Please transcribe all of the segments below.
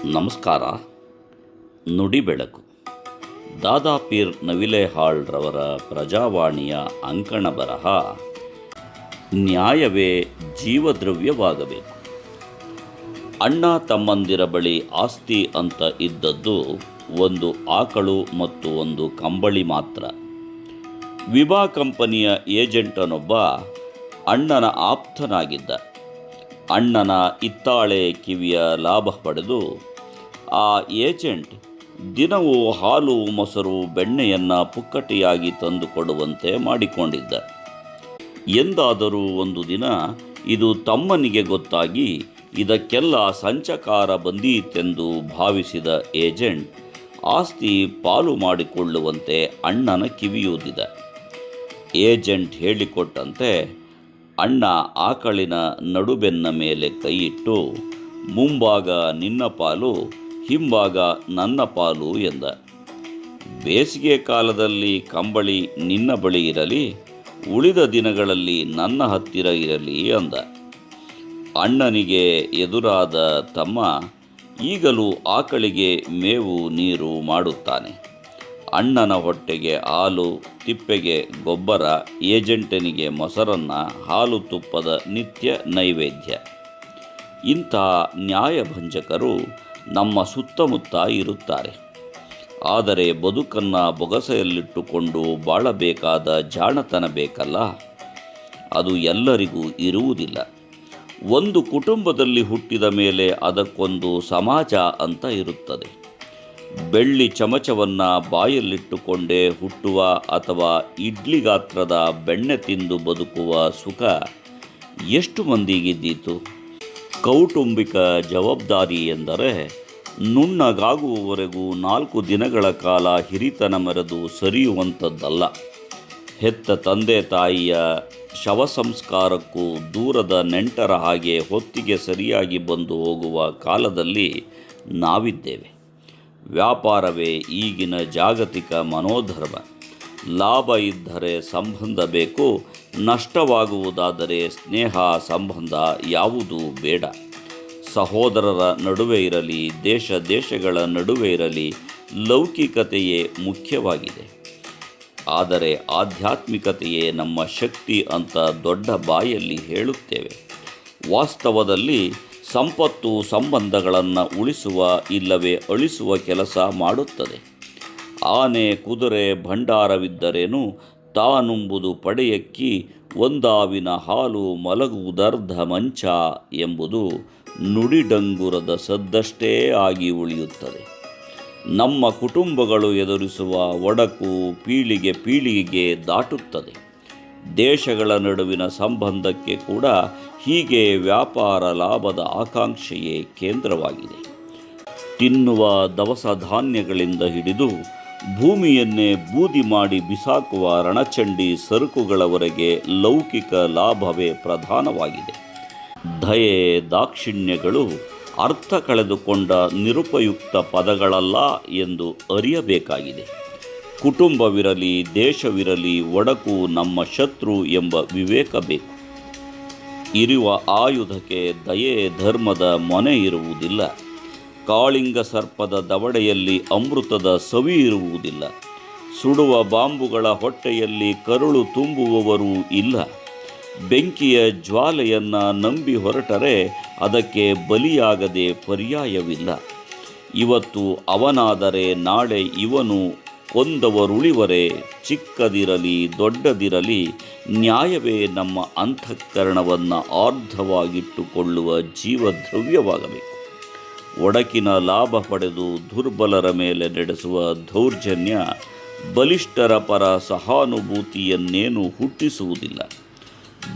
ನಮಸ್ಕಾರ. ನುಡಿ ಬೆಳಕು ದಾದಾಪೀರ್ ನವಿಲೇಹಾಳ್ರವರ ಪ್ರಜಾವಾಣಿಯ ಅಂಕಣ ಬರಹ ನ್ಯಾಯವೇ ಜೀವದ್ರವ್ಯವಾಗಬೇಕು. ಅಣ್ಣ ತಮ್ಮಂದಿರ ಬಳಿ ಆಸ್ತಿ ಅಂತ ಇದ್ದದ್ದು ಒಂದು ಆಕಳು ಮತ್ತು ಒಂದು ಕಂಬಳಿ ಮಾತ್ರ. ವಿಮಾ ಕಂಪನಿಯ ಏಜೆಂಟನೊಬ್ಬ ಅಣ್ಣನ ಆಪ್ತನಾಗಿದ್ದ. ಅಣ್ಣನ ಇತ್ತಾಳೆ ಕಿವಿಯ ಲಾಭ ಪಡೆದು ಆ ಏಜೆಂಟ್ ದಿನವೂ ಹಾಲು ಮೊಸರು ಬೆಣ್ಣೆಯನ್ನು ಪುಕ್ಕಟಿಯಾಗಿ ತಂದುಕೊಡುವಂತೆ ಮಾಡಿಕೊಂಡಿದ್ದ. ಎಂದಾದರೂ ಒಂದು ದಿನ ಇದು ತಮ್ಮನಿಗೆ ಗೊತ್ತಾಗಿ ಇದಕ್ಕೆಲ್ಲ ಸಂಚಕಾರ ಬಂದೀತೆಂದು ಭಾವಿಸಿದ ಏಜೆಂಟ್ ಆಸ್ತಿ ಪಾಲು ಮಾಡಿಕೊಳ್ಳುವಂತೆ ಅಣ್ಣನ ಕಿವಿಯೂದಿದ. ಏಜೆಂಟ್ ಹೇಳಿಕೊಟ್ಟಂತೆ ಅಣ್ಣ ಆಕಳಿನ ನಡುಬೆನ್ನ ಮೇಲೆ ಕೈಯಿಟ್ಟು, ಮುಂಭಾಗ ನಿನ್ನ ಪಾಲು, ಹಿಂಭಾಗ ನನ್ನ ಪಾಲು ಎಂದ. ಬೇಸಿಗೆ ಕಾಲದಲ್ಲಿ ಕಂಬಳಿ ನಿನ್ನ ಬಳಿ ಇರಲಿ, ಉಳಿದ ದಿನಗಳಲ್ಲಿ ನನ್ನ ಹತ್ತಿರ ಇರಲಿ ಅಂದ. ಅಣ್ಣನಿಗೆ ಎದುರಾದ ತಮ್ಮ ಈಗಲೂ ಆಕಳಿಗೆ ಮೇವು ನೀರು ಮಾಡುತ್ತಾನೆ. ಅಣ್ಣನ ಹೊಟ್ಟೆಗೆ ಹಾಲು, ತಿಪ್ಪೆಗೆ ಗೊಬ್ಬರ, ಏಜೆಂಟನಿಗೆ ಮೊಸರನ್ನ, ಹಾಲು ತುಪ್ಪದ ನಿತ್ಯ ನೈವೇದ್ಯ. ಇಂಥ ನ್ಯಾಯಭಂಜಕರು ನಮ್ಮ ಸುತ್ತಮುತ್ತ ಇರುತ್ತಾರೆ. ಆದರೆ ಬದುಕನ್ನು ಬೊಗಸೆಯಲ್ಲಿಟ್ಟುಕೊಂಡು ಬಾಳಬೇಕಾದ ಜಾಣತನ ಬೇಕಲ್ಲ, ಅದು ಎಲ್ಲರಿಗೂ ಇರುವುದಿಲ್ಲ. ಒಂದು ಕುಟುಂಬದಲ್ಲಿ ಹುಟ್ಟಿದ ಮೇಲೆ ಅದಕ್ಕೊಂದು ಸಮಾಜ ಅಂತ ಇರುತ್ತದೆ. ಬೆಳ್ಳಿ ಚಮಚವನ್ನು ಬಾಯಲ್ಲಿಟ್ಟುಕೊಂಡೇ ಹುಟ್ಟುವ ಅಥವಾ ಇಡ್ಲಿ ಗಾತ್ರದ ಬೆಣ್ಣೆ ತಿಂದು ಬದುಕುವ ಸುಖ ಎಷ್ಟು ಮಂದಿಗಿದ್ದೀತು? ಕೌಟುಂಬಿಕ ಜವಾಬ್ದಾರಿ ಎಂದರೆ ನುಣ್ಣಗಾಗುವವರೆಗೂ 4 ದಿನಗಳ ಕಾಲ ಹಿರಿತನ ಮೆರೆದು ಸರಿಯುವಂಥದ್ದಲ್ಲ. ಹೆತ್ತ ತಂದೆ ತಾಯಿಯ ಶವ ಸಂಸ್ಕಾರಕ್ಕೂ ದೂರದ ನೆಂಟರ ಹಾಗೆ ಹೊತ್ತಿಗೆ ಸರಿಯಾಗಿ ಬಂದು ಹೋಗುವ ಕಾಲದಲ್ಲಿ ನಾವಿದ್ದೇವೆ. ವ್ಯಾಪಾರವೇ ಈಗಿನ ಜಾಗತಿಕ ಮನೋಧರ್ಮ. ಲಾಭ ಇದ್ದರೆ ಸಂಬಂಧ ಬೇಕು, ನಷ್ಟವಾಗುವುದಾದರೆ ಸ್ನೇಹ ಸಂಬಂಧ ಯಾವುದೂ ಬೇಡ. ಸಹೋದರರ ನಡುವೆ ಇರಲಿ, ದೇಶಗಳ ನಡುವೆ ಇರಲಿ, ಲೌಕಿಕತೆಯೇ ಮುಖ್ಯವಾಗಿದೆ. ಆದರೆ ಆಧ್ಯಾತ್ಮಿಕತೆಯೇ ನಮ್ಮ ಶಕ್ತಿ ಅಂತ ದೊಡ್ಡ ಬಾಯಲ್ಲಿ ಹೇಳುತ್ತೇವೆ. ವಾಸ್ತವದಲ್ಲಿ ಸಂಪತ್ತು ಸಂಬಂಧಗಳನ್ನು ಉಳಿಸುವ ಇಲ್ಲವೇ ಅಳಿಸುವ ಕೆಲಸ ಮಾಡುತ್ತದೆ. ಆನೆ ಕುದುರೆ ಭಂಡಾರವಿದ್ದರೇನು, ತಾನುಂಬುದು ಪಡೆಯಕ್ಕಿ, ಒಂದಾವಿನ ಹಾಲು ಮಲಗುವುದರ್ಧ ಮಂಚ ಎಂಬುದು ನುಡಿಡಂಗುರದ ಸದ್ದಷ್ಟೇ ಆಗಿ ಉಳಿಯುತ್ತದೆ. ನಮ್ಮ ಕುಟುಂಬಗಳು ಎದುರಿಸುವ ಒಡಕು ಪೀಳಿಗೆಗೆ ದಾಟುತ್ತದೆ. ದೇಶಗಳ ನಡುವಿನ ಸಂಬಂಧಕ್ಕೆ ಕೂಡ ಹೀಗೆ ವ್ಯಾಪಾರ ಲಾಭದ ಆಕಾಂಕ್ಷೆಯೇ ಕೇಂದ್ರವಾಗಿದೆ. ತಿನ್ನುವ ದವಸ ಧಾನ್ಯಗಳಿಂದ ಹಿಡಿದು ಭೂಮಿಯನ್ನೇ ಬೂದಿ ಮಾಡಿ ಬಿಸಾಕುವ ರಣಚಂಡಿ ಸರಕುಗಳವರೆಗೆ ಲೌಕಿಕ ಲಾಭವೇ ಪ್ರಧಾನವಾಗಿದೆ. ದಯೆ ದಾಕ್ಷಿಣ್ಯಗಳು ಅರ್ಥ ಕಳೆದುಕೊಂಡ ನಿರುಪಯುಕ್ತ ಪದಗಳಲ್ಲ ಎಂದು ಅರಿಯಬೇಕಾಗಿದೆ. ಕುಟುಂಬವಿರಲಿ, ದೇಶವಿರಲಿ, ಒಡಕು ನಮ್ಮ ಶತ್ರು ಎಂಬ ವಿವೇಕ ಬೇಕು. ಇರುವ ಆಯುಧಕ್ಕೆ ದಯೆ ಧರ್ಮದ ಮೊನೆ ಇರುವುದಿಲ್ಲ. ಕಾಳಿಂಗ ಸರ್ಪದ ದವಡೆಯಲ್ಲಿ ಅಮೃತದ ಸವಿ ಇರುವುದಿಲ್ಲ. ಸುಡುವ ಬಾಂಬುಗಳ ಹೊಟ್ಟೆಯಲ್ಲಿ ಕರುಳು ತುಂಬುವವರೂ ಇಲ್ಲ. ಬೆಂಕಿಯ ಜ್ವಾಲೆಯನ್ನು ನಂಬಿ ಹೊರಟರೆ ಅದಕ್ಕೆ ಬಲಿಯಾಗದೆ ಪರ್ಯಾಯವಿಲ್ಲ. ಇವತ್ತು ಅವನಾದರೆ ನಾಳೆ ಇವನು ಕೊಂದವರುಳಿವರೆ. ಚಿಕ್ಕದಿರಲಿ ದೊಡ್ಡದಿರಲಿ, ನ್ಯಾಯವೇ ನಮ್ಮ ಅಂತಃಕರಣವನ್ನು ಆರ್ಧವಾಗಿಟ್ಟುಕೊಳ್ಳುವ ಜೀವದ್ರವ್ಯವಾಗಬೇಕು. ಒಡಕಿನ ಲಾಭ ಪಡೆದು ದುರ್ಬಲರ ಮೇಲೆ ನಡೆಸುವ ದೌರ್ಜನ್ಯ ಬಲಿಷ್ಠರ ಪರ ಸಹಾನುಭೂತಿಯನ್ನೇನು ಹುಟ್ಟಿಸುವುದಿಲ್ಲ.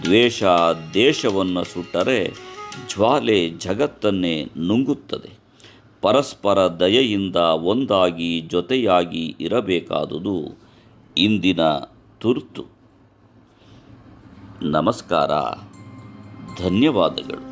ದ್ವೇಷ ದೇಶವನ್ನು ಸುಟ್ಟರೆ ಜ್ವಾಲೆ ಜಗತ್ತನ್ನೇ ನುಂಗುತ್ತದೆ. ಪರಸ್ಪರ ದಯೆಯಿಂದ ಒಂದಾಗಿ ಜೊತೆಯಾಗಿ ಇರಬೇಕಾದುದು ಇಂದಿನ ತುರ್ತು. ನಮಸ್ಕಾರ. ಧನ್ಯವಾದಗಳು.